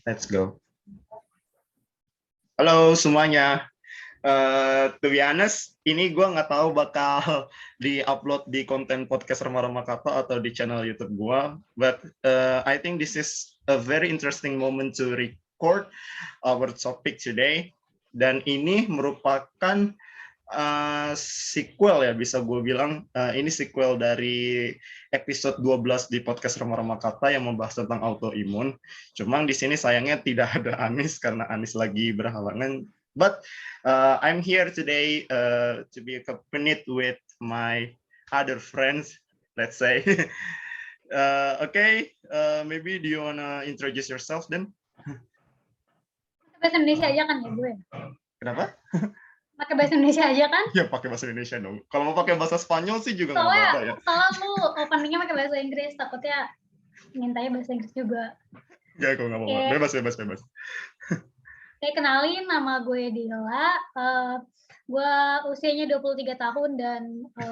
Let's go. Halo semuanya. To be honest, ini gue nggak tahu bakal di-upload di konten podcast Rama-Rama Kata atau di channel YouTube gue. But I think this is a very interesting moment to record our topic today. Dan ini merupakan sequel ya, bisa gue bilang. Ini sequel dari episode 12 di podcast Rama-Rama Kata yang membahas tentang autoimun. Cuma di sini sayangnya tidak ada Anis karena Anis lagi berhalangan. But I'm here today to be accompanied with my other friends, let's say. Okay, maybe do you wanna introduce yourself then? Bahasa Indonesia aja kan ya gue? Kenapa? Pakai bahasa Indonesia aja kan? Ya pakai bahasa Indonesia dong. Kalau mau pakai bahasa Spanyol sih juga nggak apa-apa ya. Soalnya lu openingnya pakai bahasa Inggris, takutnya mintanya bahasa Inggris juga. Ya, kalau nggak apa-apa. Bebas. Oke, kenalin, nama gue Dila. Gue usianya 23 tahun dan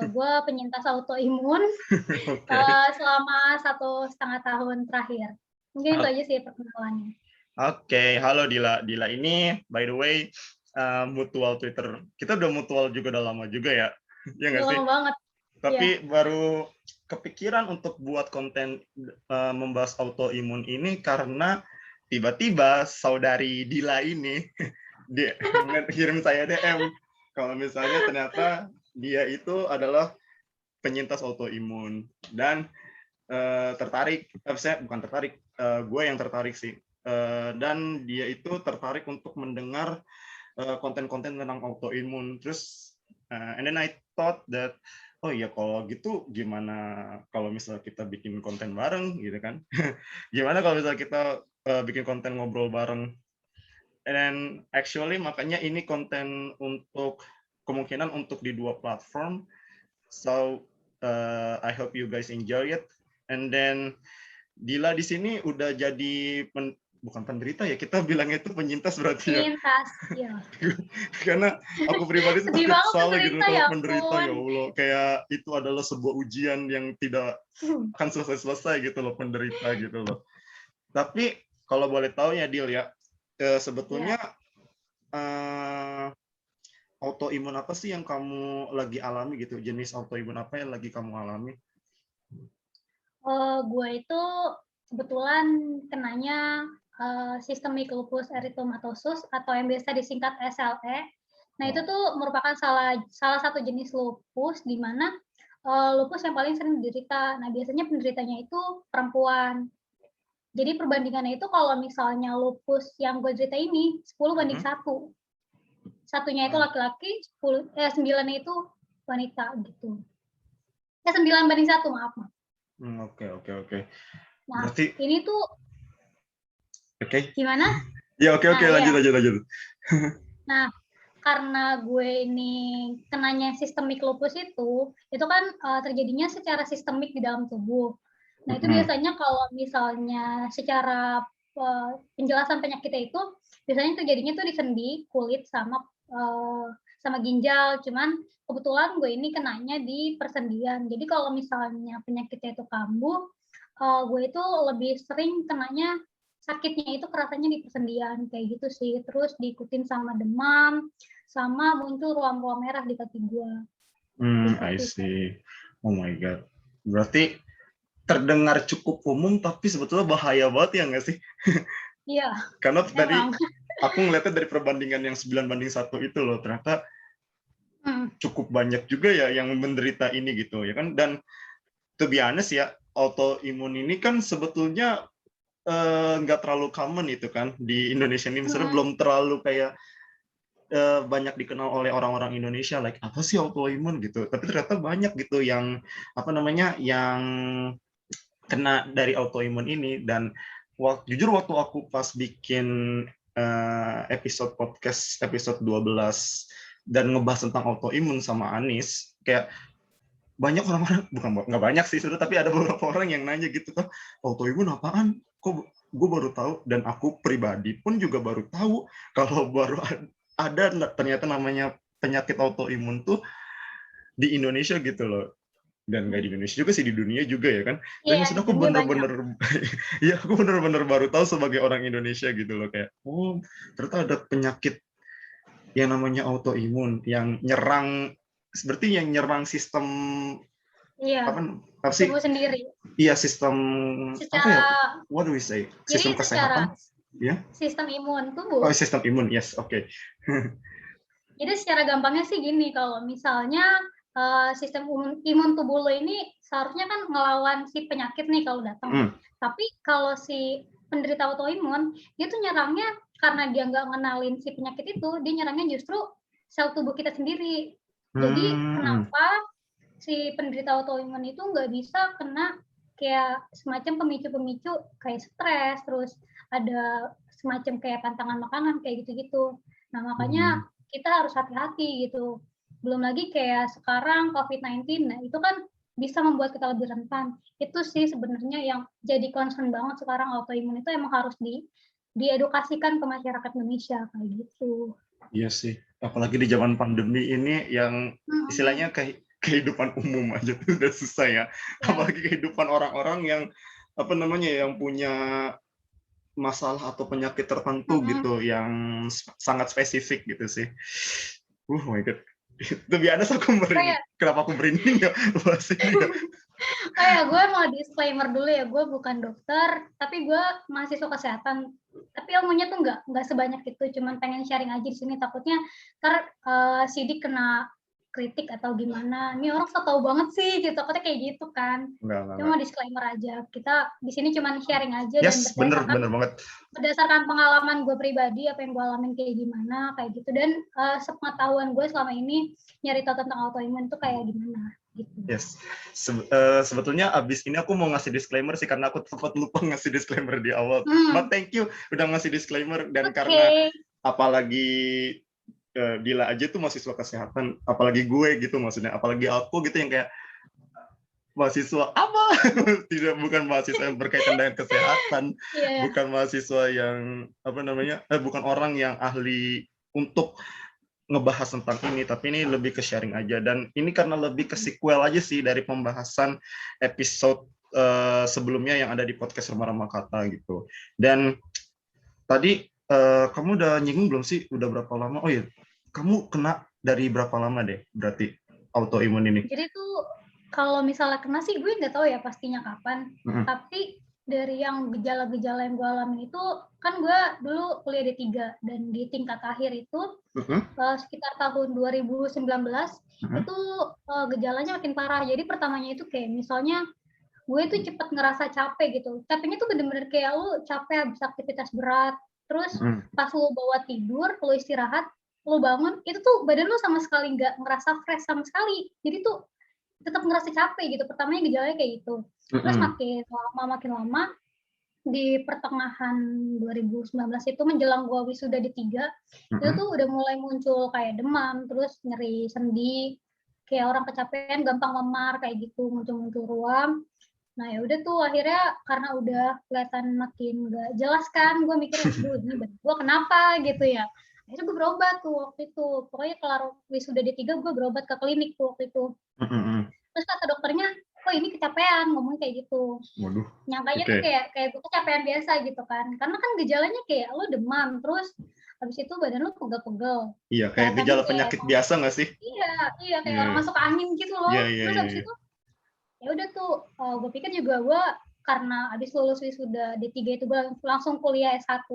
gue penyintas autoimun selama 1,5 tahun terakhir. Mungkin itu aja sih perkenalannya. Oke, halo Dila. Dila ini, by the way, mutual Twitter. Kita udah mutual juga udah lama juga ya. Ya nggak sih? Lama banget. Tapi baru kepikiran untuk buat konten membahas autoimun ini karena tiba-tiba saudari Dila ini dia kirim saya DM kalau misalnya ternyata dia itu adalah penyintas autoimun dan gue yang tertarik sih, dan dia itu tertarik untuk mendengar konten-konten tentang autoimun. Terus and then I thought that oh iya, kalau gitu gimana kalau misalnya kita bikin konten bareng gitu kan. Gimana kalau misalnya kita bikin konten ngobrol bareng. And then actually makanya ini konten untuk kemungkinan untuk di 2 platform. So I hope you guys enjoy it. And then Dila di sini udah jadi bukan penderita ya, kita bilangnya itu penyintas berarti ya. Penyintas, iya. Karena aku pribadi tuh selalu gitu kalau penderita, ya Allah, kayak itu adalah sebuah ujian yang tidak akan selesai gitu loh, penderita gitu loh. Tapi kalau boleh tahu ya Dil ya, sebetulnya autoimun apa sih yang kamu lagi alami gitu? Jenis autoimun apa yang lagi kamu alami? Gue itu kebetulan kenanya Systemic Lupus Erythematosus atau yang biasa disingkat SLE. Nah, itu tuh merupakan salah satu jenis lupus di mana lupus yang paling sering diderita. Nah, biasanya penderitanya itu perempuan. Jadi perbandingannya itu kalau misalnya lupus yang gue derita ini 10:1. Satunya itu laki-laki, 9-nya itu wanita gitu. 9:1, maaf. Oke. Nah, berarti ini tuh gimana? Ya, oke, lanjut. Nah, karena gue ini kenanya sistemik lupus itu kan terjadinya secara sistemik di dalam tubuh. Nah, itu biasanya kalau misalnya secara penjelasan penyakitnya itu biasanya terjadinya tuh di sendi, kulit, sama ginjal. Cuman kebetulan gue ini kenanya di persendian. Jadi kalau misalnya penyakitnya itu kambuh, gue itu lebih sering kenanya sakitnya itu kerasanya di persendian kayak gitu sih. Terus diikutin sama demam, sama muncul ruam-ruam merah di kaki gue. I see. Oh my god. Berarti terdengar cukup umum tapi sebetulnya bahaya banget ya nggak sih? Iya. Karena tadi aku ngeliatnya dari perbandingan yang 9:1 itu loh, ternyata cukup banyak juga ya yang menderita ini gitu ya kan. Dan to be honest ya, autoimun ini kan sebetulnya nggak terlalu common itu kan di Indonesia ini. Misalnya belum terlalu kayak banyak dikenal oleh orang-orang Indonesia, like apa sih autoimun gitu. Tapi ternyata banyak gitu yang yang kena dari autoimun ini. Dan jujur waktu aku pas bikin episode podcast episode 12 dan ngebahas tentang autoimun sama Anis, kayak banyak orang-orang, nggak banyak sih sudah, tapi ada beberapa orang yang nanya gitu kan, autoimun apaan? Kok gue baru tahu. Dan aku pribadi pun juga baru tahu kalau baru ada ternyata namanya penyakit autoimun tuh di Indonesia gitu loh. dan nggak di Indonesia juga sih, di dunia juga ya kan. Tapi Iya, maksud di aku dunia banyak. bener-bener ya aku bener-bener baru tahu sebagai orang Indonesia gitu loh, kayak oh ternyata ada penyakit yang namanya autoimun yang nyerang, seperti yang nyerang sistem Iya, apa sih, tubuh sendiri. iya sistem apa ya, Secara what do we say, Jadi sistem secara kesehatan ya. sistem imun Oh, tubuh. sistem imun, yes, oke. Jadi secara gampangnya sih gini, kalau misalnya sistem imun tubuh lo ini seharusnya kan ngelawan si penyakit nih kalau datang. Tapi kalau si penderita autoimun, dia tuh nyerangnya karena dia nggak ngenalin si penyakit itu, dia nyerangnya justru sel tubuh kita sendiri. Jadi kenapa si penderita autoimun itu nggak bisa kena kayak semacam pemicu-pemicu kayak stres, terus ada semacam kayak pantangan makanan kayak gitu-gitu. Nah makanya kita harus hati-hati gitu. Belum lagi kayak sekarang COVID-19, nah itu kan bisa membuat kita lebih rentan. Itu sih sebenarnya yang jadi concern banget sekarang, autoimun itu emang harus diedukasikan ke masyarakat Indonesia kayak gitu. Iya sih, apalagi di zaman pandemi ini yang istilahnya kehidupan umum aja tuh udah susah ya. Apalagi kehidupan orang-orang yang apa namanya, yang punya masalah atau penyakit tertentu gitu yang sangat spesifik gitu sih. Oh my god. To be honest aku merinding. Kenapa aku merinding ya bahas ini ya? Gue mau disclaimer dulu ya, gue bukan dokter, tapi gue mahasiswa kesehatan. Tapi ilmunya tuh nggak sebanyak itu, cuman pengen sharing aja di sini. Takutnya ntar Sidik kena kritik atau gimana. Ini orang so tau banget sih, gitu. Takutnya kayak gitu kan. Cuma disclaimer aja. Kita di sini cuman sharing aja yes, dan bener banget. Berdasarkan pengalaman gue pribadi, apa yang gue alamin kayak gimana, kayak gitu. Dan sepengetahuan gue selama ini nyari tahu tentang autoimun itu kayak gimana. Gitu. Yes, sebetulnya abis ini aku mau ngasih disclaimer sih karena aku sempat lupa ngasih disclaimer di awal. But thank you udah ngasih disclaimer, dan karena apalagi Dila aja tuh mahasiswa kesehatan, apalagi gue gitu maksudnya, apalagi aku gitu yang kayak mahasiswa apa? bukan mahasiswa yang berkaitan dengan kesehatan, bukan mahasiswa yang apa namanya, bukan orang yang ahli untuk ngebahas tentang ini, tapi ini lebih ke sharing aja, dan ini karena lebih ke sequel aja sih dari pembahasan episode sebelumnya yang ada di podcast Rama-Rama Kata gitu. Dan tadi kamu udah nyinggung belum sih udah berapa lama? Oh iya, kamu kena dari berapa lama deh berarti autoimun ini? Jadi tuh kalau misalnya kena sih gue nggak tahu ya pastinya kapan, tapi dari yang gejala-gejala yang gue alami itu, kan gue dulu kuliah D3 dan di tingkat akhir itu sekitar tahun 2019 itu gejalanya makin parah. Jadi pertamanya itu kayak misalnya gue tuh cepet ngerasa capek gitu. Capeknya tuh bener-bener kayak lu capek habis aktivitas berat, terus pas lu bawa tidur, lu istirahat, lu bangun, itu tuh badan lu sama sekali nggak ngerasa fresh sama sekali. Jadi tuh tetap ngerasa capek gitu. Pertamanya gejalanya kayak gitu. Terus makin lama di pertengahan 2019 itu menjelang gua wisuda D3, itu tuh udah mulai muncul kayak demam, terus nyeri sendi, kayak orang kecapean, gampang memar kayak gitu, muncul-muncul ruam. Nah ya udah tuh akhirnya karena udah kelihatan makin gak jelas kan, gue mikir, aduh ini badan gue kenapa gitu ya. Akhirnya gue berobat tuh waktu itu. Pokoknya kelar wisuda D3 gue berobat ke klinik tuh waktu itu. Terus kata dokternya, kok ini kecapean, ngomong kayak gitu. Waduh. Nyangkanya tuh kayak gue kecapean biasa gitu kan. Karena kan gejalanya kayak lo demam, terus habis itu badan lo pegel-pegel. Iya, kayak gejala penyakit biasa nggak sih? Iya, kayak orang masuk angin gitu loh. Terus habis itu ya udah tuh gue pikir juga gue karena abis lulus wisuda D3 itu gue langsung kuliah S1,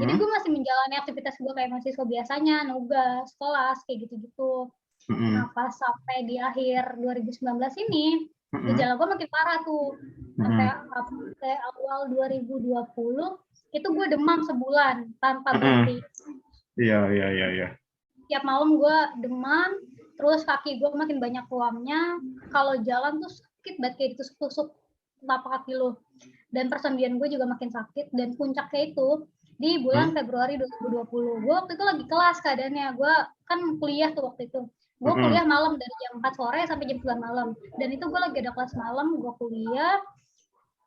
jadi gue masih menjalani aktivitas gue kayak mahasiswa biasanya, nugas, kelas, kayak gitu-gitu. Nah pas sampai di akhir 2019 ini gejala gue makin parah tuh, sampai awal 2020 itu gue demam sebulan tanpa berhenti. Iya. Tiap malam gue demam, terus kaki gue makin banyak ruamnya, kalau jalan tuh sakit banget kayak ditusuk-tusuk telapak kaki lo. Dan persendian gue juga makin sakit, dan puncaknya itu di bulan Februari 2020. Gue waktu itu lagi kelas keadaannya, gue kan kuliah tuh waktu itu. Gue kuliah malam dari jam 4 sore sampai jam 9 malam. Dan itu gue lagi ada kelas malam, gue kuliah.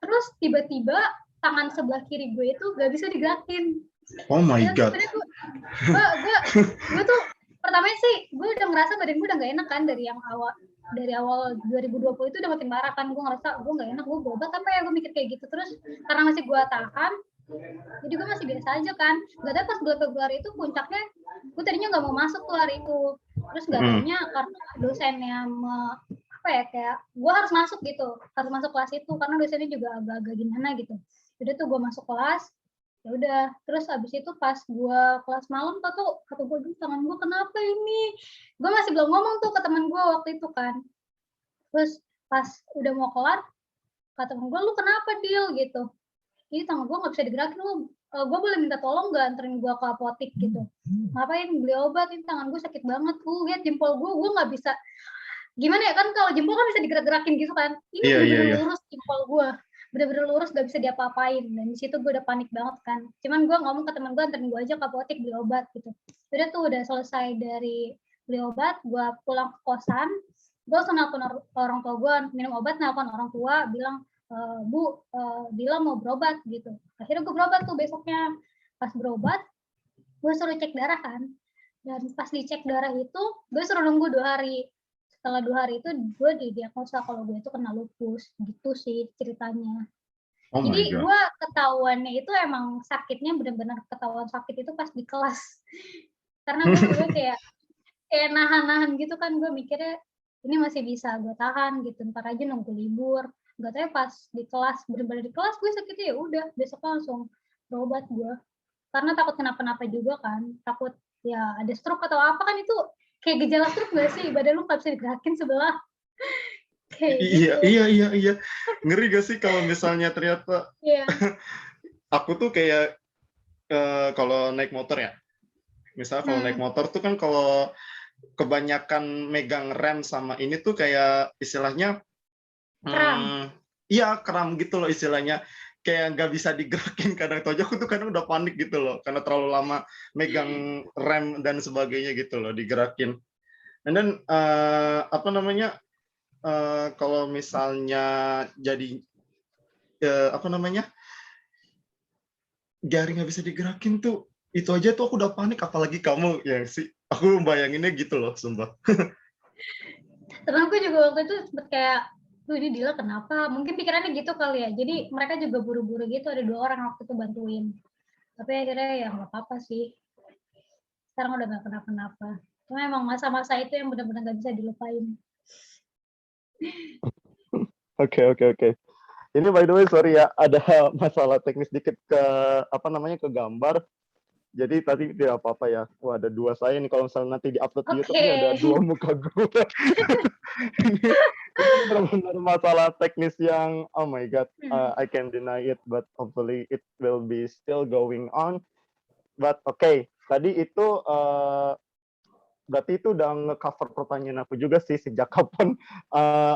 Terus tiba-tiba tangan sebelah kiri gue itu gak bisa digerakin. Oh my god. Gue tuh pertamanya sih gue udah ngerasa badan gue udah gak enak kan dari yang awal dari awal 2020 itu udah makin parah kan, gue ngerasa gue nggak enak, gue berobat apa ya, gue mikir kayak gitu. Terus karena masih gue tahan, jadi gue masih biasa aja kan. Gak tau pas bulan Februari itu puncaknya, gue tadinya nggak mau masuk tuh hari itu. Terus gak taunya karena dosennya apa ya, kayak gue harus masuk gitu, harus masuk kelas itu karena dosennya juga agak-agak gimana gitu. Jadi tuh gue masuk kelas, ya udah. Terus abis itu pas gue kelas malam tuh kata gue, tangan gue kenapa ini, gue masih belum ngomong tuh ke teman gue waktu itu kan. Terus pas udah mau kelar, kata temen gue, lu kenapa Dil gitu, ini tangan gue nggak bisa digerakin, lu gue boleh minta tolong nggak anterin gue ke apotek gitu, ngapain beli obat, ini tangan gue sakit banget, lihat jempol gue nggak bisa, gimana ya kan, kalau jempol kan bisa digerak-gerakin gitu kan, ini bener-bener lurus jempol gue, bener-bener lurus, gak bisa diapa-apain. Dan di situ gue udah panik banget kan, cuman gue ngomong ke teman gue, anterin gue aja ke apotek beli obat gitu. Udah selesai dari beli obat, gue pulang ke kosan, gue langsung nelfon orang tua gue, minum obat, nelfon orang tua, bilang, Bu, Dila mau berobat gitu. Akhirnya gue berobat tuh besoknya. Pas berobat, gue suruh cek darah kan. Dan pas dicek darah itu, gue suruh nunggu 2 hari. Setelah 2 hari itu, gue didiagnosa kalau gue itu kena lupus. Gitu sih ceritanya. Jadi gue ketahuannya itu emang sakitnya benar-benar ketahuan sakit itu pas di kelas. Karena gue kayak nahan-nahan gitu kan, gue mikirnya ini masih bisa gue tahan gitu, ntar aja nunggu libur. Gak tau ya pas di kelas, bener-bener di kelas gue sakitnya, ya udah besoknya langsung berobat gue. Karena takut kenapa-napa juga kan, takut ya ada stroke atau apa kan, itu kayak gejala stroke gak sih, badan lu gak bisa digerakin sebelah. Kayak gitu. Iya. Ngeri gak sih kalau misalnya ternyata aku tuh kayak kalau naik motor ya, misalnya kalau naik motor tuh kan kalau kebanyakan megang rem sama ini tuh kayak istilahnya iya kram gitu loh istilahnya, kayak nggak bisa digerakin kadang tuh aja aku tuh kadang udah panik gitu loh karena terlalu lama megang rem dan sebagainya gitu loh digerakin. And then apa namanya, kalau misalnya jadi apa namanya, jari nggak bisa digerakin tuh, itu aja tuh aku udah panik, apalagi kamu ya sih, aku bayanginnya gitu loh sumpah. Temanku juga waktu itu sempet kayak, tuh ini Dila kenapa, mungkin pikirannya gitu kali ya, jadi mereka juga buru-buru gitu, ada 2 orang waktu itu bantuin, tapi akhirnya ya nggak apa-apa sih, sekarang udah nggak kenapa-napa. Cuma emang masa-masa itu yang benar-benar nggak bisa dilupain. Oke. Ini by the way sorry ya, ada masalah teknis dikit ke apa namanya ke gambar. Jadi tadi tidak apa-apa ya. Wah, ada 2 saya nih, kalau misalnya nanti di-upload di YouTube ini ada 2 muka gue. ini benar-benar masalah teknis yang oh my god, I can deny it, but hopefully it will be still going on. But okay, tadi itu berarti itu udah nge-cover pertanyaan aku juga sih, sejak kapan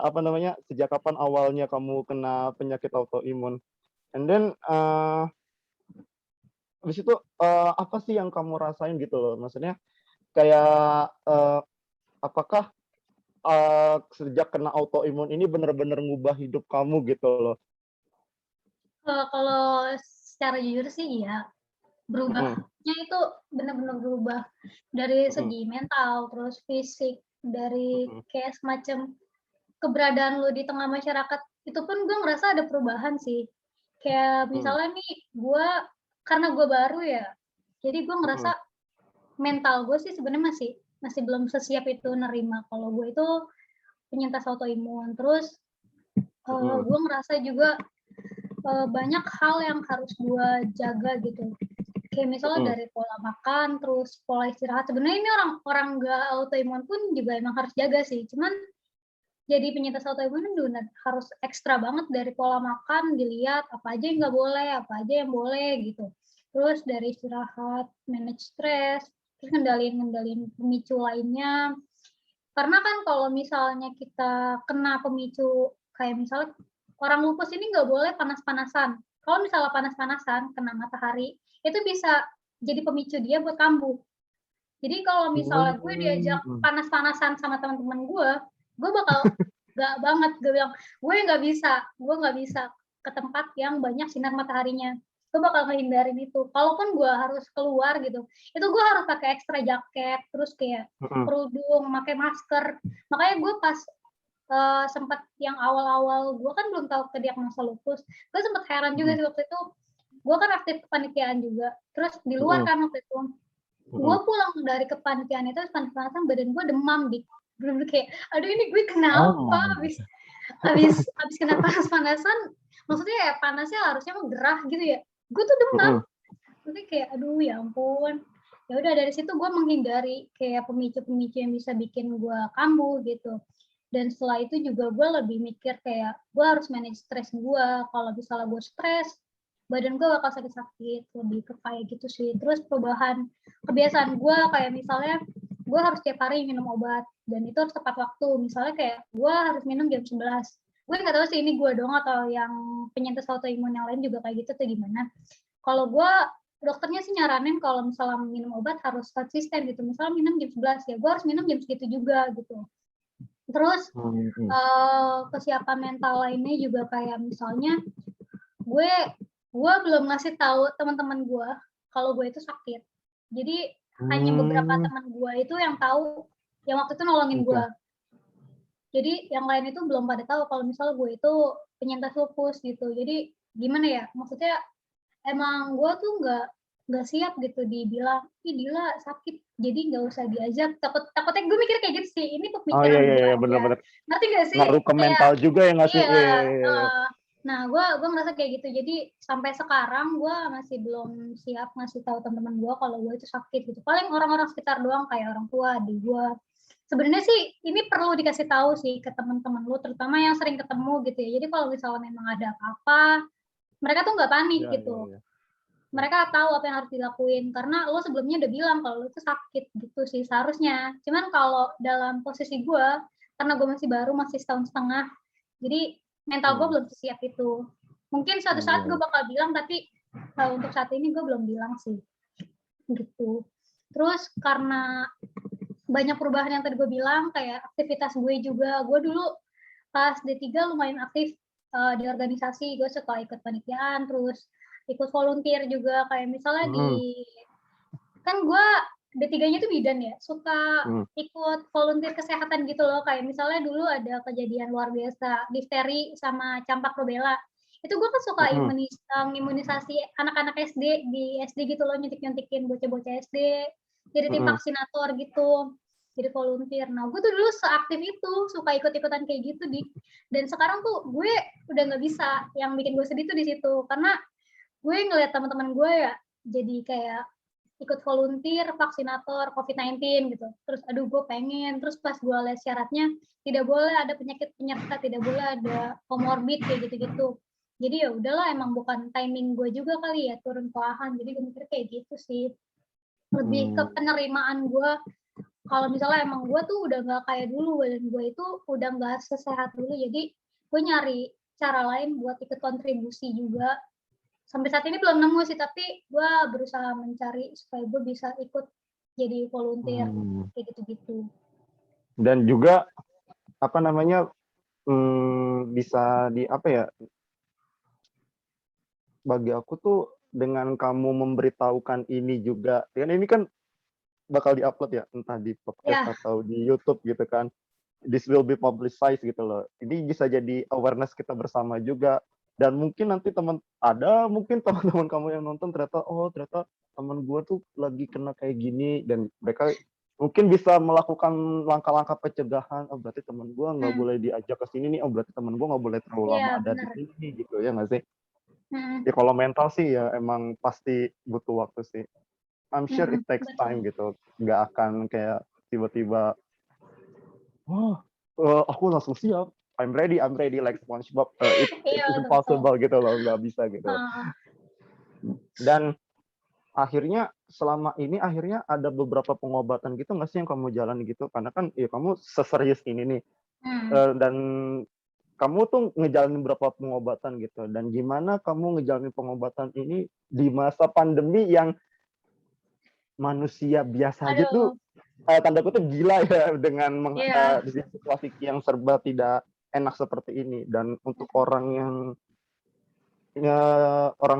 apa namanya, sejak kapan awalnya kamu kena penyakit autoimun. And then habis itu apa sih yang kamu rasain gitu loh? Maksudnya kayak apakah sejak kena autoimun ini benar-benar ngubah hidup kamu gitu loh? Kalau secara jujur sih iya, berubahnya itu benar-benar berubah dari segi mental, terus fisik, dari kayak semacam keberadaan lu di tengah masyarakat, itu pun gue ngerasa ada perubahan sih. Kayak misalnya nih, karena gue baru ya, jadi gue ngerasa mental gue sih sebenarnya masih belum sesiap itu nerima kalau gue itu penyintas autoimun. Terus gue ngerasa juga banyak hal yang harus gue jaga gitu. Kayak misalnya dari pola makan, terus pola istirahat. Sebenarnya ini orang nggak autoimun pun juga emang harus jaga sih. Cuman jadi penyintas autoimun harus ekstra banget dari pola makan, dilihat apa aja yang nggak boleh, apa aja yang boleh gitu. Terus dari istirahat, manage stres, terus ngendalin pemicu lainnya. Karena kan kalau misalnya kita kena pemicu, kayak misalnya orang lupus ini nggak boleh panas-panasan. Kalau misalnya panas-panasan, kena matahari, itu bisa jadi pemicu dia buat kambuh. Jadi kalau misalnya gue diajak panas-panasan sama teman-teman gue bakal nggak banget, gue bilang, gue nggak bisa ke tempat yang banyak sinar mataharinya. Gue bakal ngehindarin itu. Kalaupun gue harus keluar gitu, itu gue harus pakai ekstra jaket, terus kayak kerudung, pakai masker. Makanya gue pas sempat yang awal-awal gue kan belum tahu diagnosa lupus, gue sempat heran juga sih waktu itu. Gue kan aktif kepanitiaan juga, terus di luar kan waktu itu. Gue pulang dari kepanitiaan itu panas-panasan, badan gue demam bener-bener kayak, aduh ini gue kenapa habis kena panas-panasan, maksudnya ya panasnya harusnya mau gerah gitu ya, gue tuh demam. Tapi kayak aduh ya ampun. Ya udah dari situ gue menghindari kayak pemicu-pemicu yang bisa bikin gue kambuh gitu. Dan setelah itu juga gue lebih mikir kayak gue harus manage stres gue. Kalau misalnya gue stres, badan gue bakal sakit-sakit, lebih ke kayak gitu sih. Terus perubahan kebiasaan gue kayak misalnya gue harus tiap hari minum obat dan itu harus tepat waktu. Misalnya kayak gue harus minum jam 11. Gue nggak tahu sih ini gue doang atau yang penyintas autoimun yang lain juga kayak gitu atau gimana. Kalau gue, dokternya sih nyaranin kalau misalnya minum obat harus konsisten gitu. Misalnya minum jam 11 ya, gue harus minum jam segitu juga gitu. Terus kesiapan mental lainnya juga kayak misalnya gue belum ngasih tahu teman-teman gue kalau gue itu sakit. Jadi hanya beberapa teman gue itu yang tahu, yang waktu itu nolongin gue. Jadi yang lain itu belum pada tahu kalau misalnya gue itu penyintas lupus gitu. Jadi gimana ya? Maksudnya emang gue tuh nggak siap gitu dibilang, ih Dila sakit, jadi nggak usah diajak. Takutnya gue mikir kayak gitu sih. Ini pemikiran gue aja. Bener-bener. Ngerti nggak sih? Ngaruh ke mental juga ya nggak sih? Iya. Nah, gue ngerasa kayak gitu. Jadi sampai sekarang gue masih belum siap ngasih tahu teman-teman gue kalau gue itu sakit gitu. Paling orang-orang sekitar doang kayak orang tua, adik gue. Sebenarnya sih ini perlu dikasih tahu sih ke teman-teman lu, terutama yang sering ketemu gitu ya. Jadi kalau misalnya memang ada apa-apa, mereka tuh nggak panik gitu. Mereka tahu apa yang harus dilakuin karena lo sebelumnya udah bilang kalau lo itu sakit gitu sih seharusnya. Cuman kalau dalam posisi gue, karena gue masih baru, masih setahun setengah, jadi mental gue belum siap itu. Mungkin suatu saat gue bakal bilang, tapi untuk saat ini gue belum bilang sih gitu. Terus karena banyak perubahan yang tadi gue bilang, kayak aktivitas gue juga, gue dulu pas D3 lumayan aktif di organisasi, gue suka ikut panitiaan, terus ikut volunteer juga, kayak misalnya kan gue D3-nya tuh bidan ya, suka ikut volunteer kesehatan gitu loh, kayak misalnya dulu ada kejadian luar biasa, difteri sama campak rubella, itu gue kan suka imunisasi anak-anak SD, di SD gitu loh, nyuntik-nyuntikin bocah-bocah SD, jadi tim vaksinator gitu, jadi volunteer. Nah, gue tuh dulu seaktif itu, suka ikut-ikutan kayak gitu, dan sekarang tuh gue udah nggak bisa. Yang bikin gue sedih tuh di situ, karena gue ngeliat teman-teman gue ya jadi kayak ikut volunteer vaksinator COVID-19 gitu. Terus aduh gue pengen, terus pas gue lihat syaratnya tidak boleh ada penyakit penyerta, tidak boleh ada komorbid kayak gitu-gitu. Jadi ya udahlah, emang bukan timing gue juga kali ya turun perlahan. Jadi gue mikir kayak gitu sih. Lebih ke penerimaan gue. Kalau misalnya emang gue tuh udah nggak kayak dulu, badan gue itu udah nggak sesehat dulu. Jadi gue nyari cara lain buat ikut kontribusi juga. Sampai saat ini belum nemu sih, tapi gue berusaha mencari supaya gue bisa ikut jadi volunteer kayak gitu-gitu. Dan juga apa namanya bisa di apa ya? Bagi aku tuh dengan kamu memberitahukan ini juga, kan ini kan bakal diupload ya, entah di podcast atau di YouTube gitu kan. This will be publicized gitu loh. Ini bisa jadi awareness kita bersama juga. Dan mungkin nanti mungkin teman-teman kamu yang nonton ternyata teman gue tuh lagi kena kayak gini, dan mereka mungkin bisa melakukan langkah-langkah pencegahan. Oh berarti teman gue nggak boleh diajak ke sini nih. Oh berarti teman gue nggak boleh terlalu lama ada di sini gitu ya nggak sih? Ya kalau mental sih ya emang pasti butuh waktu sih. I'm sure it takes time gitu. Nggak akan kayak tiba-tiba, aku langsung siap. I'm ready like SpongeBob. It's impossible gitu loh, nggak bisa gitu. Dan akhirnya selama ini ada beberapa pengobatan gitu nggak sih yang kamu jalani gitu? Karena kan ya kamu seserius ini nih. Dan kamu tuh ngejalanin berapa pengobatan gitu, dan gimana kamu ngejalanin pengobatan ini di masa pandemi yang manusia biasa aja tuh tanda kutip gila ya dengan di situasi yang serba tidak enak seperti ini. Dan untuk orang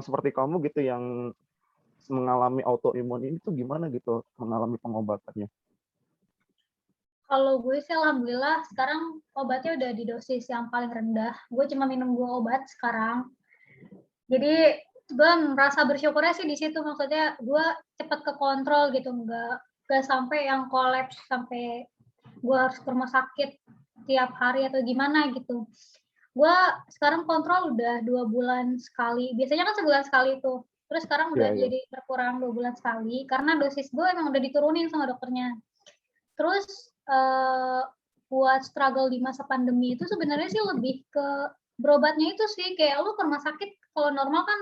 seperti kamu gitu yang mengalami autoimun ini tuh gimana gitu mengalami pengobatannya? Kalau gue sih alhamdulillah sekarang obatnya udah di dosis yang paling rendah. Gue cuma minum 2 obat sekarang. Jadi gue merasa bersyukurnya sih di situ, maksudnya gue cepet ke kontrol gitu, nggak sampai yang kolaps sampai gue harus ke rumah sakit tiap hari atau gimana gitu. Gue sekarang kontrol udah 2 bulan sekali. Biasanya kan sebulan sekali tuh. Terus sekarang udah jadi berkurang 2 bulan sekali karena dosis gue emang udah diturunin sama dokternya. Terus buat struggle di masa pandemi itu sebenarnya sih lebih ke berobatnya itu sih, kayak lu ke rumah sakit kalau normal kan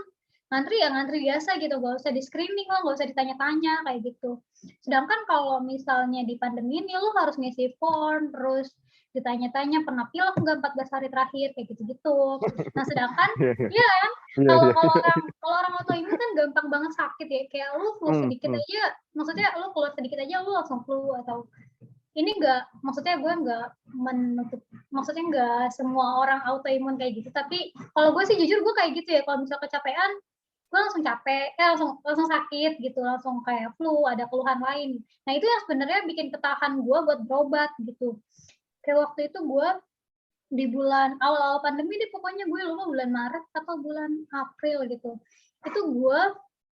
ngantri ya ngantri biasa gitu, gak usah di screening lah, gak usah ditanya-tanya kayak gitu. Sedangkan kalau misalnya di pandemi ini lu harus ngisi form, terus ditanya-tanya pernah pilek nggak 14 hari terakhir kayak gitu-gitu. Nah sedangkan ya kan kalau orang autoimun kan gampang banget sakit ya, kayak lu flu sedikit aja, maksudnya lu keluar sedikit aja lu langsung flu, atau ini maksudnya gue nggak menutup, maksudnya nggak semua orang autoimun kayak gitu, tapi kalau gue sih jujur gue kayak gitu ya, kalau misal kecapean gue langsung capek, langsung sakit gitu, langsung kayak flu, ada keluhan lain. Nah itu yang sebenarnya bikin ketahan gue buat berobat gitu. Kayak waktu itu gue di bulan awal-awal pandemi deh, pokoknya gue lupa bulan Maret atau bulan April gitu, itu gue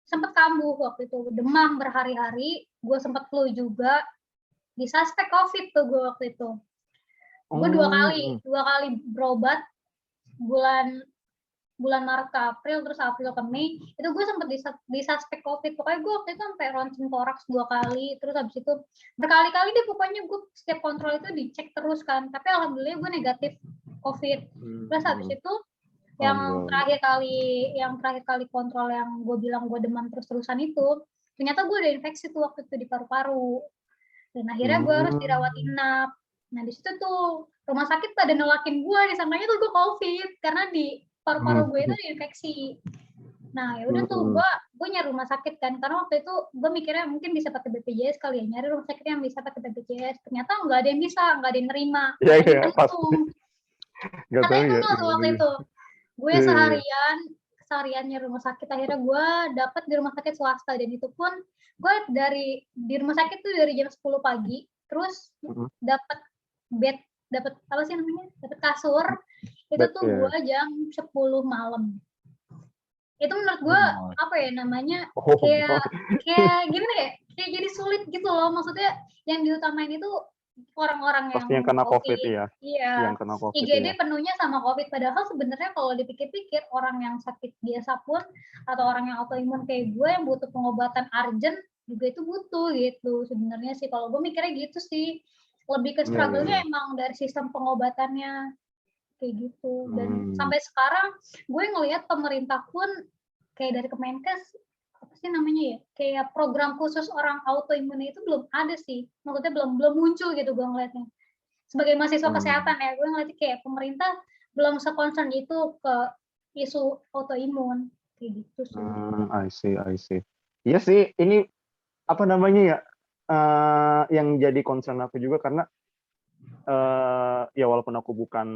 sempat kambuh waktu itu, demam berhari-hari, gue sempat flu juga, disuspek COVID tuh gue waktu itu. Gue 2 kali berobat, bulan Maret ke April, terus April ke Mei, itu gue sempet disuspek COVID. Pokoknya gue waktu itu sampai ronsen toraks 2 kali, terus habis itu berkali-kali deh pokoknya gue setiap kontrol itu dicek terus kan, tapi alhamdulillah gue negatif COVID. Terus habis itu yang terakhir kali kontrol yang gue bilang gue demam terus-terusan itu, ternyata gue ada infeksi tuh waktu itu di paru-paru. Dan akhirnya gue harus dirawat inap. Nah di situ tuh rumah sakit pada nolakin gue, disangkanya tuh gue COVID karena di paru-paru gue itu ada infeksi. Nah ya udah tuh gue nyari rumah sakit kan, karena waktu itu gue mikirnya mungkin bisa pakai BPJS kali ya, nyari rumah sakit yang bisa pakai BPJS. Ternyata nggak ada yang bisa, nggak ada yang nerima. Iya pasti. Katanya penuh tuh waktu itu. Gue sehariannya rumah sakit, akhirnya gue dapet di rumah sakit swasta, dan itu pun gue di rumah sakit tuh dari jam 10 pagi, terus dapet bed, dapet apa sih namanya, dapet kasur itu tuh gue jam 10 malam. Itu menurut gue apa ya namanya, kayak gimana ya, kayak jadi sulit gitu loh, maksudnya yang diutamain itu orang-orang pasti yang kena COVID ya. Iya. Yang kena COVID IGD ya. penuhnya sama COVID, padahal sebenarnya kalau dipikir-pikir orang yang sakit biasa pun atau orang yang autoimun kayak gue yang butuh pengobatan urgent juga itu butuh gitu sebenarnya sih, kalau gue mikirnya gitu sih, lebih ke struggle-nya emang dari sistem pengobatannya kayak gitu. Dan sampai sekarang gue ngelihat pemerintah pun kayak dari Kemenkes apa sih namanya ya, kayak program khusus orang autoimun itu belum ada sih, maksudnya belum muncul gitu gue ngeliatnya. Sebagai mahasiswa kesehatan ya, gue ngeliatnya kayak pemerintah belum se-concern itu ke isu autoimun kayak gitu sih. I see. Iya sih, ini apa namanya ya, yang jadi concern aku juga karena ya walaupun aku bukan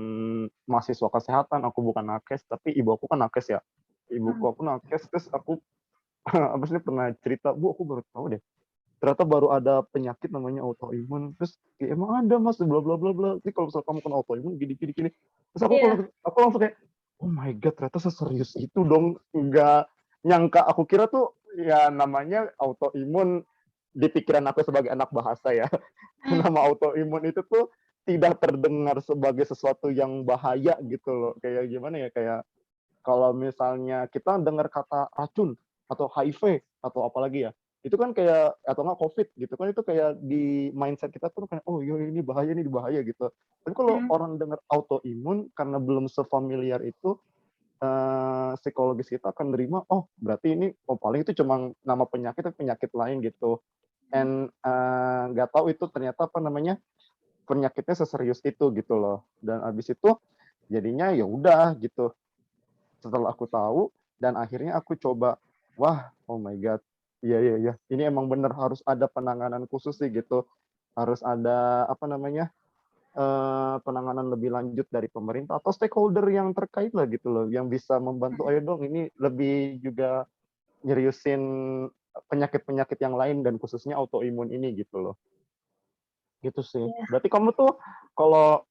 mahasiswa kesehatan, aku bukan nakes, tapi ibu aku kan nakes ya. Ibuku aku nakes, terus aku apa sih pernah cerita, Bu, aku baru tahu deh. Ternyata baru ada penyakit namanya autoimun. Terus ya, emang ada Mas, bla bla bla bla. Jadi kalau misalnya kamu kena autoimun gini. Terus aku langsung kayak, oh my god, ternyata seserius itu dong. Enggak nyangka, aku kira tuh ya namanya autoimun di pikiran aku sebagai anak bahasa ya. Nama autoimun itu tuh tidak terdengar sebagai sesuatu yang bahaya gitu loh. Kayak gimana ya, kayak kalau misalnya kita dengar kata racun atau HIV atau apalagi ya, itu kan kayak atau nggak COVID gitu kan, itu kayak di mindset kita tuh kayak oh iya ini bahaya gitu. Tapi kalau orang dengar autoimun karena belum sefamiliar itu, psikologis kita akan nerima oh berarti ini paling itu cuma nama penyakit tapi penyakit lain gitu. And nggak tahu itu ternyata apa namanya penyakitnya seserius itu gitu loh. Dan abis itu jadinya ya udah gitu. Setelah aku tahu dan akhirnya aku coba, wah, oh my god, iya, ini emang bener harus ada penanganan khusus sih gitu, harus ada apa namanya penanganan lebih lanjut dari pemerintah atau stakeholder yang terkait lah gitu loh, yang bisa membantu. Ayo dong, ini lebih juga nyeriusin penyakit-penyakit yang lain dan khususnya autoimun ini gitu loh. Gitu sih. Iya. Berarti kamu tuh kalau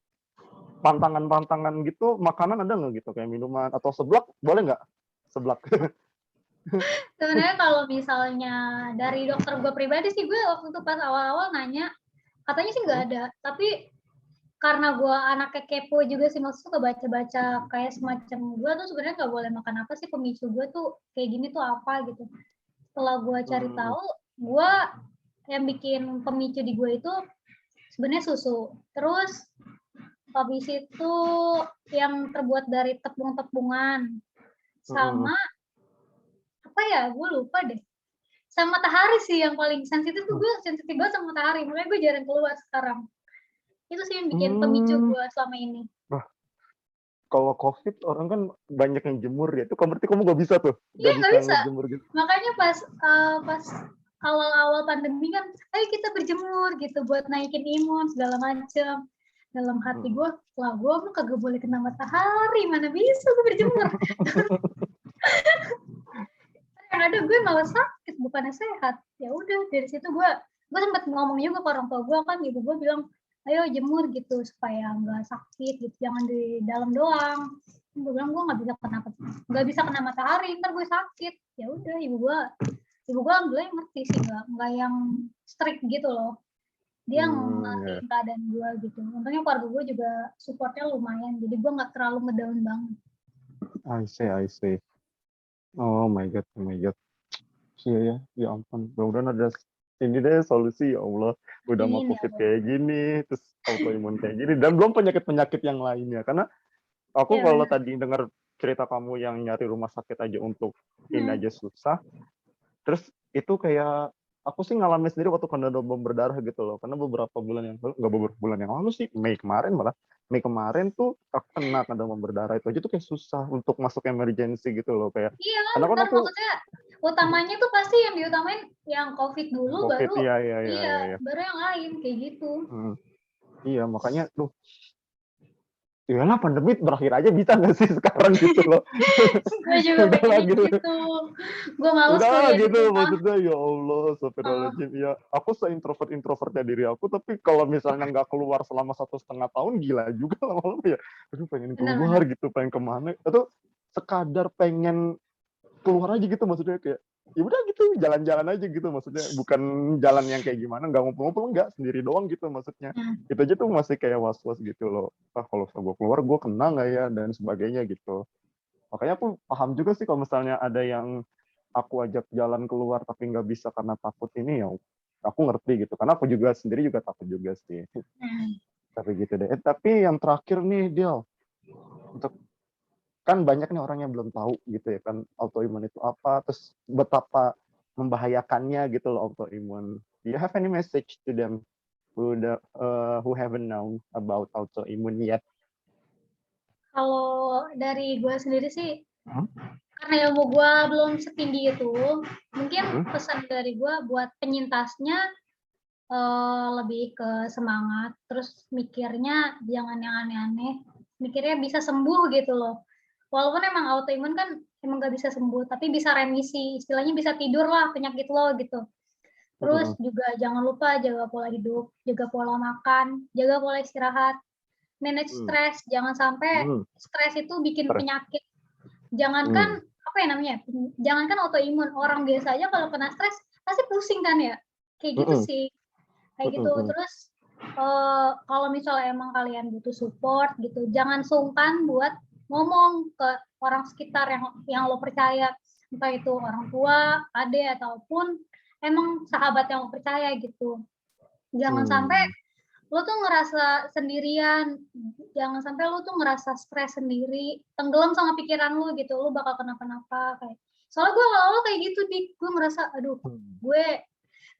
pantangan-pantangan gitu, makanan ada nggak gitu? Kayak minuman atau seblak, boleh nggak? Seblak. Sebenarnya kalau misalnya dari dokter gue pribadi sih, gue waktu itu pas awal-awal nanya, katanya sih nggak ada. Tapi karena gue anaknya kepo juga sih, maksudnya suka baca-baca kayak semacam gue tuh sebenarnya nggak boleh makan apa sih, pemicu gue tuh kayak gini tuh apa gitu. Setelah gue cari tahu, gue yang bikin pemicu di gue itu sebenarnya susu. Terus habis itu yang terbuat dari tepung-tepungan, sama apa ya, gue lupa deh. Sama matahari sih yang paling sensitif tuh, gue sensitif banget sama matahari, makanya gue jarang keluar sekarang. Itu sih yang bikin pemicu gue selama ini. Wah, kalau COVID orang kan banyak yang jemur ya, itu berarti kamu nggak bisa tuh? Iya, nggak bisa. Ngejemur gitu. Makanya pas awal-awal pandemi kan, ayo kita berjemur gitu buat naikin imun segala macem. Dalam hati gue, lah gue mah kagak boleh kena matahari, mana bisa gue berjemur. Yang ada gue malah sakit, bukannya sehat. Ya udah, dari situ gue sempat ngomong juga ke orang tua gue, kan ibu gue bilang, ayo jemur gitu supaya nggak sakit gitu, jangan di dalam doang. Gue bilang gue nggak bisa kena matahari, ntar gue sakit. Ya udah, ibu gue alhamdulillah ngerti sih, nggak yang strict gitu loh. Dia ngertiin keadaan gue gitu. Untungnya keluarga gue juga supportnya lumayan, jadi gue nggak terlalu ngedown banget. I see. Oh my god. Iya ya ampun. Mudah-mudahan ada ini deh solusi, ya Allah. Udah mau COVID kayak gini, terus autoimun kayak gini, dan belum penyakit-penyakit yang lainnya. Karena aku kalau tadi dengar cerita kamu yang nyari rumah sakit aja untuk ini aja susah, terus itu kayak aku sih ngalamin sendiri waktu kena demam berdarah gitu loh. Karena beberapa bulan yang lalu, nggak beberapa bulan yang lalu sih, Mei kemarin tuh aku kena demam berdarah. Itu aja tuh kayak susah untuk masuk emergency gitu loh, kayak. Iya, karena kan aku maksudnya utamanya tuh pasti yang diutamain yang COVID dulu, COVID, baru iya. baru yang lain kayak gitu. Iya, makanya tuh iyalah pandemi berakhir aja bisa nggak sih sekarang gitu loh. Gue juga pengen gitu. Gue males udah kuliah gitu di rumah. Maksudnya ya Allah, astagfirullahaladzim. Ya aku se-introvertnya diri aku, tapi kalau misalnya nggak keluar selama 1,5 tahun, gila juga lama-lama ya. Aduh pengen keluar gitu, pengen kemana. Itu sekadar pengen keluar aja gitu, maksudnya kayak ya udah gitu, jalan-jalan aja gitu, maksudnya bukan jalan yang kayak gimana, nggak ngumpul-ngumpul, nggak, sendiri doang gitu maksudnya. Itu aja tuh masih kayak was-was gitu loh, kalau gue keluar gue kena nggak ya dan sebagainya gitu. Makanya aku paham juga sih kalau misalnya ada yang aku ajak jalan keluar tapi nggak bisa karena takut ini, ya aku ngerti gitu, karena aku juga sendiri juga takut juga sih. Tapi gitu deh. Tapi yang terakhir nih Del, untuk kan banyak nih orang yang belum tahu gitu ya kan autoimun itu apa, terus betapa membahayakannya gitu loh autoimun. Do you have any message to them who haven't known about autoimun yet? Kalau dari gue sendiri sih, karena ilmu gue belum setinggi itu, mungkin pesan dari gue buat penyintasnya lebih ke semangat, terus mikirnya jangan yang aneh-aneh, mikirnya bisa sembuh gitu loh. Walaupun emang autoimun kan emang nggak bisa sembuh, tapi bisa remisi, istilahnya bisa tidur lah penyakit lo gitu. Terus juga jangan lupa jaga pola hidup, jaga pola makan, jaga pola istirahat, manage stres, jangan sampai stres itu bikin penyakit. Jangankan apa ya namanya, jangankan autoimun, orang biasa aja kalau kena stres pasti pusing kan ya, kayak gitu sih, kayak gitu. Terus kalau misalnya emang kalian butuh support gitu, jangan sungkan buat ngomong ke orang sekitar yang lo percaya, entah itu orang tua, adik, ataupun emang sahabat yang lo percaya gitu. Jangan sampai lo tuh ngerasa sendirian, jangan sampai lo tuh ngerasa stres sendiri, tenggelam sama pikiran lo gitu, lo bakal kenapa-napa kayak. Soalnya gue awal-awal kayak gitu, gue ngerasa aduh, gue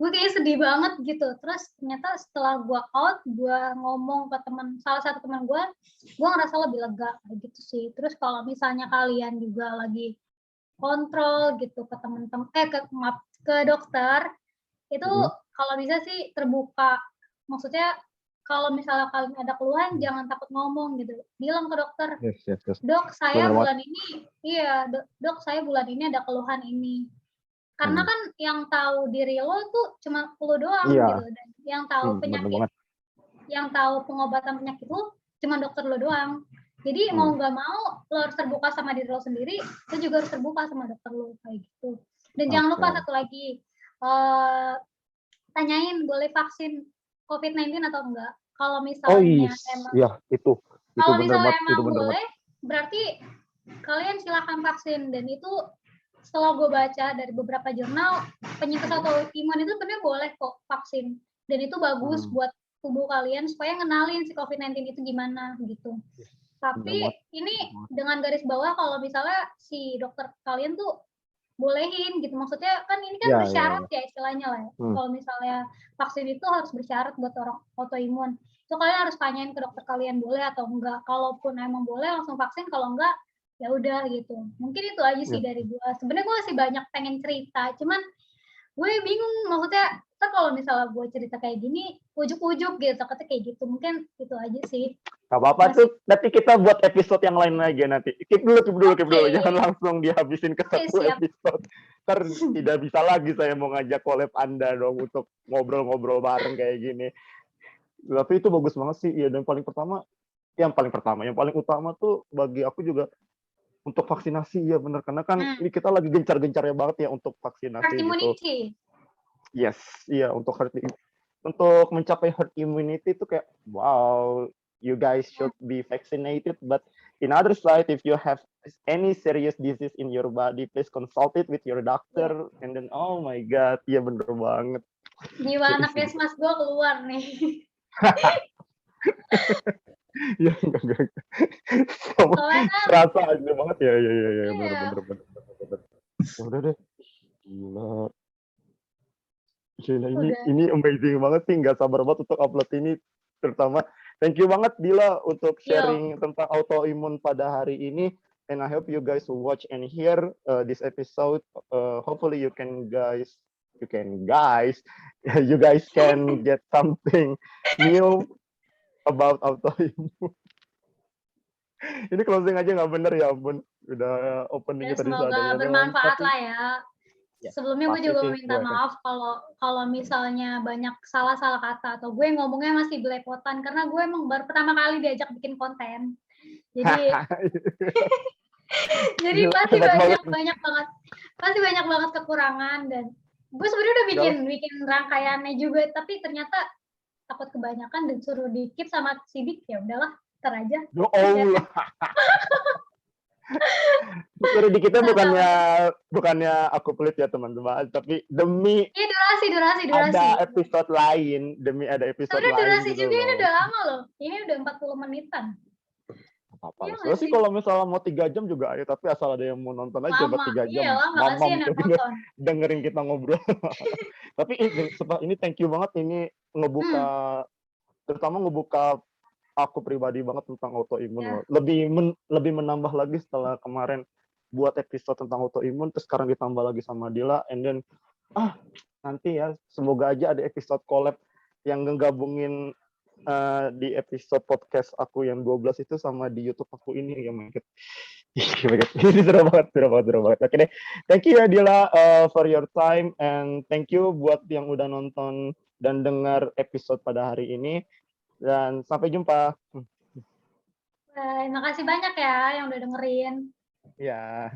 kayaknya sedih banget gitu. Terus ternyata setelah gue out, gue ngomong ke salah satu teman gue ngerasa lebih lega gitu sih. Terus kalau misalnya kalian juga lagi kontrol gitu ke teman-teman, ke dokter, itu kalau bisa sih terbuka. Maksudnya kalau misalnya kalian ada keluhan, jangan takut ngomong gitu. Bilang ke dokter, dok saya bulan ini, dok saya bulan ini ada keluhan ini. Karena kan yang tahu diri lo tuh cuma lo doang gitu, dan yang tahu penyakit yang tahu pengobatan penyakit lu cuma dokter lu doang. Jadi mau nggak mau lo harus terbuka sama diri lo sendiri, lo juga harus terbuka sama dokter lo kayak gitu. Dan jangan lupa satu lagi, tanyain boleh vaksin COVID-19 atau enggak. Kalau misalnya emang, ya itu kalau bener misalnya banget, emang boleh, berarti kalian silakan vaksin. Dan itu setelah gue baca dari beberapa jurnal, penyintas autoimun itu sebenarnya boleh kok vaksin. Dan itu bagus buat tubuh kalian supaya ngenalin si COVID-19 itu gimana gitu. Tapi ini dengan garis bawah kalau misalnya si dokter kalian tuh bolehin gitu. Maksudnya kan ini kan bersyarat ya istilahnya lah. Kalau misalnya vaksin itu harus bersyarat buat orang autoimun. Itu kalian harus tanyain ke dokter kalian boleh atau enggak. Kalaupun emang boleh langsung vaksin, kalau enggak ya udah gitu. Mungkin itu aja sih dari gue. Sebenarnya gue masih banyak pengen cerita, cuman gue bingung, maksudnya kalau misalnya gue cerita kayak gini ujuk-ujuk gitu, takutnya kayak gitu. Mungkin itu aja sih. Gak apa-apa tuh, nanti kita buat episode yang lain lagi nanti. Keep dulu. Jangan langsung dihabisin ke satu episode. Ntar tidak bisa lagi saya mau ngajak collab Anda dong untuk ngobrol-ngobrol bareng kayak gini. Tapi itu bagus banget sih. Ya, dan yang paling utama tuh bagi aku juga untuk vaksinasi, ya benar. Karena kan ini kita lagi gencar-gencarnya banget ya untuk vaksinasi herd immunity. Yes, iya, untuk mencapai herd immunity itu kayak wow, you guys should be vaccinated. But in other side, if you have any serious disease in your body, please consult it with your doctor. And then, oh my God, iya bener banget. Jiwa anak Kesmas gue keluar nih. Ya enggak. Serasa aja banget ya, bener. Udah deh. Gila, ini amazing banget sih, nggak sabar banget untuk upload ini. Terutama thank you banget Dila untuk sharing tentang autoimun pada hari ini. And I hope you guys will watch and hear this episode. Hopefully you guys can get something new about autoimun. Ini closing aja nggak bener ya ampun. Udah openingnya tadi semoga bermanfaat lah ya. Sebelumnya gue juga minta maaf kalau misalnya banyak salah-salah kata atau gue ngomongnya masih belepotan karena gue emang baru pertama kali diajak bikin konten. Jadi jadi pasti banyak banget kekurangan, dan gue sebenarnya udah bikin rangkaiannya juga, tapi ternyata takut kebanyakan dan suruh di-keep sama Sidik, ya udahlah, ntar aja. Ya Allah. Sorry, di kita bukannya aku pelit ya teman-teman, tapi demi durasi. Ada episode lain, Sebenarnya durasi gitu juga loh. Ini udah lama loh. Ini udah 40 menitan. Apa-apa. Ya, sih kalau misalnya mau 3 jam juga ayo, tapi asal ada yang mau nonton aja buat 3 jam. Iya, lama kasihan yang nonton. Dengerin kita ngobrol. Tapi ini thank you banget, ini terutama ngebuka aku pribadi banget tentang autoimun. Lebih menambah lagi setelah kemarin buat episode tentang autoimun, terus sekarang ditambah lagi sama Dila, and then nanti ya semoga aja ada episode collab yang ngegabungin di episode podcast aku yang 12 itu sama di YouTube aku ini ya Mike. Ini seru banget. Oke deh. Thank you ya Dila for your time, and thank you buat yang udah nonton dan dengar episode pada hari ini, dan sampai jumpa. Terima kasih banyak ya yang udah dengerin. Ya.